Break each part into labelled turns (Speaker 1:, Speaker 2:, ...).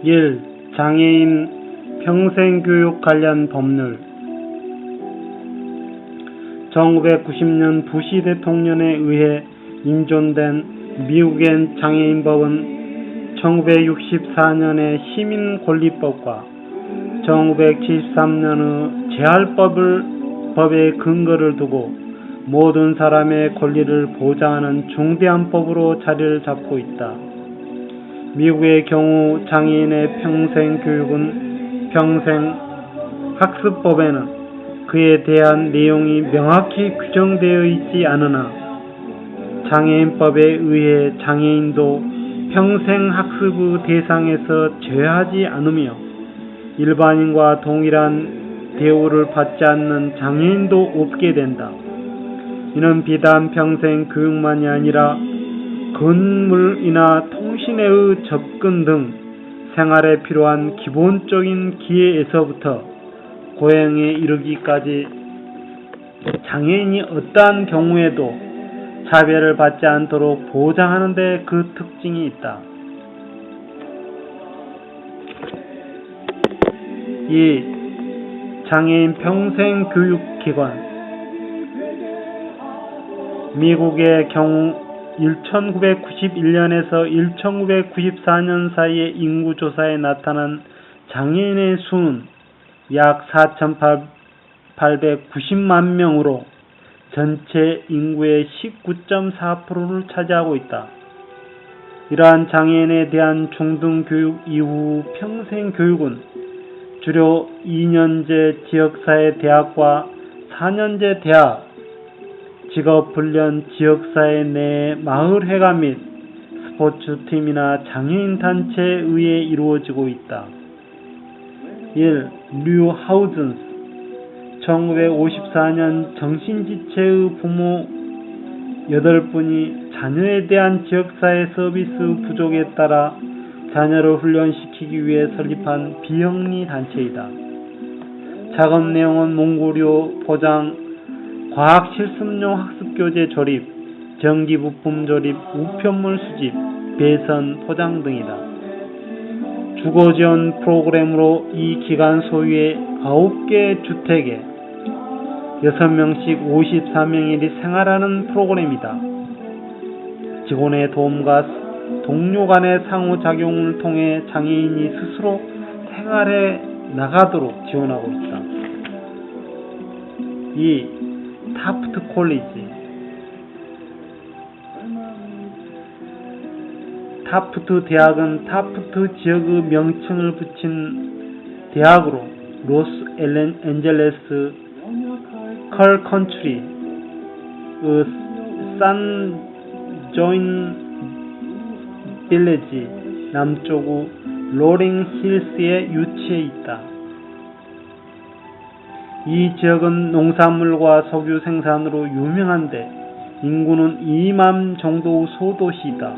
Speaker 1: 1. 장애인 평생교육 관련 법률 1990년 부시 대통령에 의해 인존된 미국의 장애인법은 1964년의 시민권리법과 1973년의 재활법의 근거를 두고 모든 사람의 권리를 보장하는 중대한 법으로 자리를 잡고 있다. 미국의 경우 장애인의 평생 교육은 평생학습법에는 그에 대한 내용이 명확히 규정되어 있지 않으나 장애인법에 의해 장애인도 평생학습의 대상에서 제외하지 않으며 일반인과 동일한 대우를 받지 않는 장애인도 없게 된다. 이는 비단 평생 교육만이 아니라 건물이나 통신의 접근 등 생활에 필요한 기본적인 기회에서부터 고행에 이르기까지 장애인이 어떠한 경우에도 차별을 받지 않도록 보장하는 데 그 특징이 있다. 2. 장애인 평생교육기관 미국의 경우 1991년에서 1994년 사이의 인구조사에 나타난 장애인의 수는 약 4,890만 명으로 전체 인구의 19.4%를 차지하고 있다. 이러한 장애인에 대한 중등교육 이후 평생교육은 주로 2년제 지역사회 대학과 4년제 대학, 직업훈련 지역사회 내 마을회가 및 스포츠팀이나 장애인 단체에 의해 이루어지고 있다. 1. 류 하우즌스 1954년 정신지체의 부모 8분이 자녀에 대한 지역사회 서비스 부족에 따라 자녀를 훈련시키기 위해 설립한 비영리 단체이다. 작업 내용은 문구료 보장, 과학 실습용 학습교재 조립, 전기 부품 조립, 우편물 수집, 배선, 포장 등이다. 주거 지원 프로그램으로 이 기관 소유의 9개 주택에 6명씩 54명일이 생활하는 프로그램이다. 직원의 도움과 동료 간의 상호작용을 통해 장애인이 스스로 생활해 나가도록 지원하고 있다. 2. 타프트 콜리지 타프트 대학은 타프트 지역의 명칭을 붙인 대학으로 로스앤젤레스 컬 컨트리의 산 조인 빌리지 남쪽의 로링 힐스에 위치해 있다. 이 지역은 농산물과 석유 생산으로 유명한데 인구는 2만 정도의 소도시이다.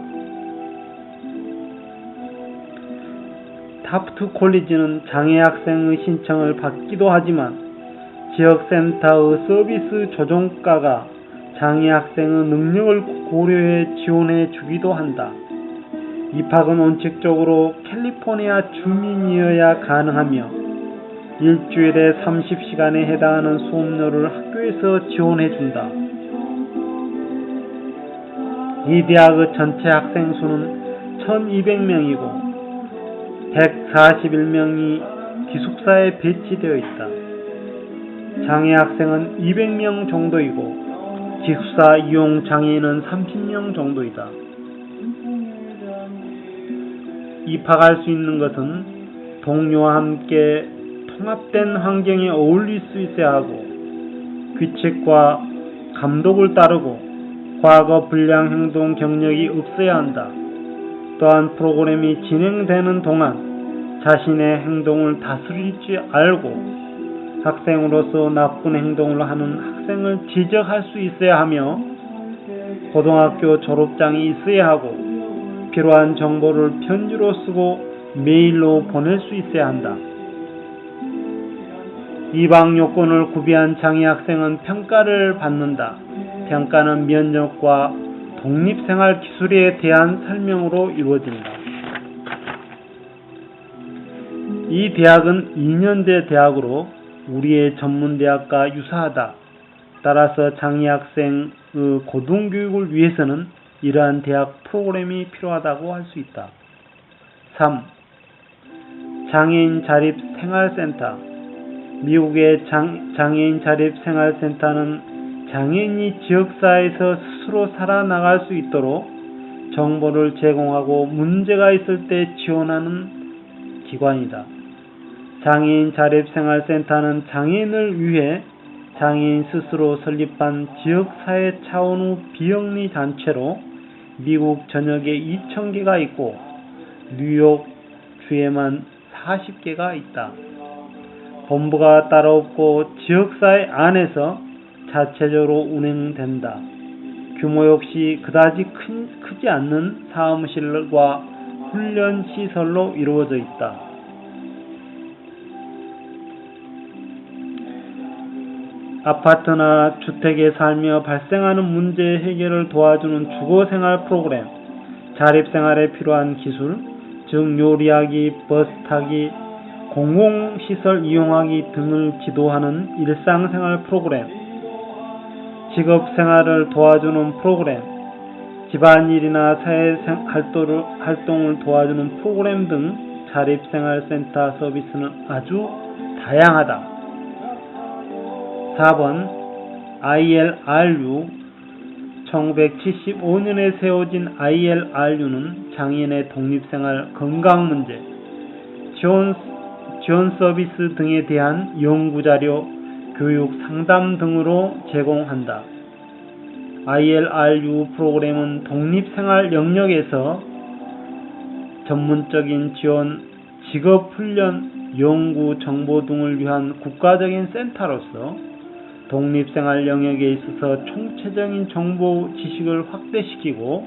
Speaker 1: 타프트 콜리지는 장애 학생의 신청을 받기도 하지만 지역센터의 서비스 조정과가 장애 학생의 능력을 고려해 지원해 주기도 한다. 입학은 원칙적으로 캘리포니아 주민이어야 가능하며 일주일에 30시간에 해당하는 수업료를 학교에서 지원해 준다. 이 대학의 전체 학생 수는 1200명이고 141명이 기숙사에 배치되어 있다. 장애 학생은 200명 정도이고 기숙사 이용 장애인은 30명 정도이다. 입학할 수 있는 것은 동료와 함께 통합된 환경에 어울릴 수 있어야 하고 규칙과 감독을 따르고 과거 불량 행동 경력이 없어야 한다. 또한 프로그램이 진행되는 동안 자신의 행동을 다스릴 줄 알고 학생으로서 나쁜 행동을 하는 학생을 지적할 수 있어야 하며 고등학교 졸업장이 있어야 하고 필요한 정보를 편지로 쓰고 메일로 보낼 수 있어야 한다. 입학 요건을 구비한 장애 학생은 평가를 받는다. 평가는 면접과 독립생활 기술에 대한 설명으로 이루어진다. 이 대학은 2년제 대학으로 우리의 전문대학과 유사하다. 따라서 장애 학생의 고등교육을 위해서는 이러한 대학 프로그램이 필요하다고 할 수 있다. 3. 장애인 자립 생활센터. 미국의 장애인 자립 생활센터는 장애인이 지역사회에서 스스로 살아나갈 수 있도록 정보를 제공하고 문제가 있을 때 지원하는 기관이다. 장애인 자립생활센터는 장애인을 위해 장애인 스스로 설립한 지역사회 차원의 비영리 단체로 미국 전역에 2,000개가 있고 뉴욕 주에만 40개가 있다. 본부가 따로 없고 지역사회 안에서 자체적으로 운행된다. 규모 역시 그다지 크지 않는 사무실과 훈련시설로 이루어져 있다. 아파트나 주택에 살며 발생하는 문제 해결을 도와주는 주거생활 프로그램, 자립생활에 필요한 기술, 즉 요리하기, 버스 타기, 공공시설 이용하기 등을 지도하는 일상생활 프로그램, 직업생활을 도와주는 프로그램, 집안일이나 사회활동을 도와주는 프로그램 등 자립생활센터 서비스는 아주 다양하다. 4번 ILRU. 1975년에 세워진 ILRU는 장애인의 독립생활, 건강문제, 지원 서비스 등에 대한 연구자료, 교육, 상담 등으로 제공한다. ILRU 프로그램은 독립생활 영역에서 전문적인 지원, 직업훈련, 연구, 정보 등을 위한 국가적인 센터로서 독립생활 영역에 있어서 총체적인 정보 지식을 확대시키고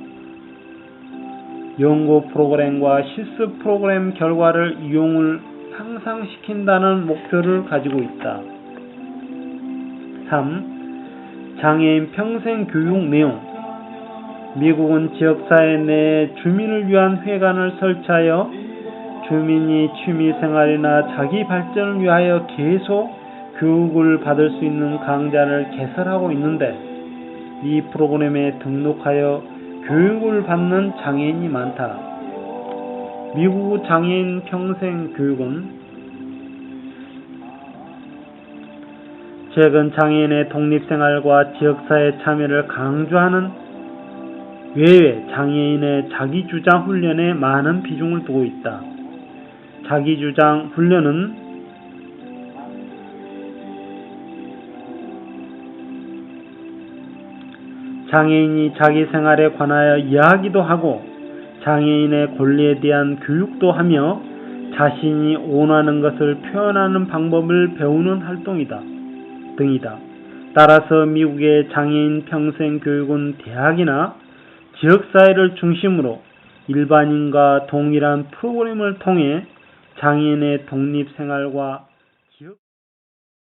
Speaker 1: 연구 프로그램과 실습 프로그램 결과를 이용을 향상시킨다는 목표를 가지고 있다. 3. 장애인 평생 교육 내용. 미국은 지역사회 내에 주민을 위한 회관을 설치하여 주민이 취미생활이나 자기 발전을 위하여 계속 교육을 받을 수 있는 강좌를 개설하고 있는데 이 프로그램에 등록하여 교육을 받는 장애인이 많다. 미국 장애인 평생 교육은 최근 장애인의 독립생활과 지역사회 참여를 강조하는 외에 장애인의 자기주장 훈련에 많은 비중을 두고 있다. 자기주장 훈련은 장애인이 자기 생활에 관하여 이야기도 하고 장애인의 권리에 대한 교육도 하며 자신이 원하는 것을 표현하는 방법을 배우는 활동이다. 등이다. 따라서 미국의 장애인 평생 교육은 대학이나 지역사회를 중심으로 일반인과 동일한 프로그램을 통해 장애인의 독립생활과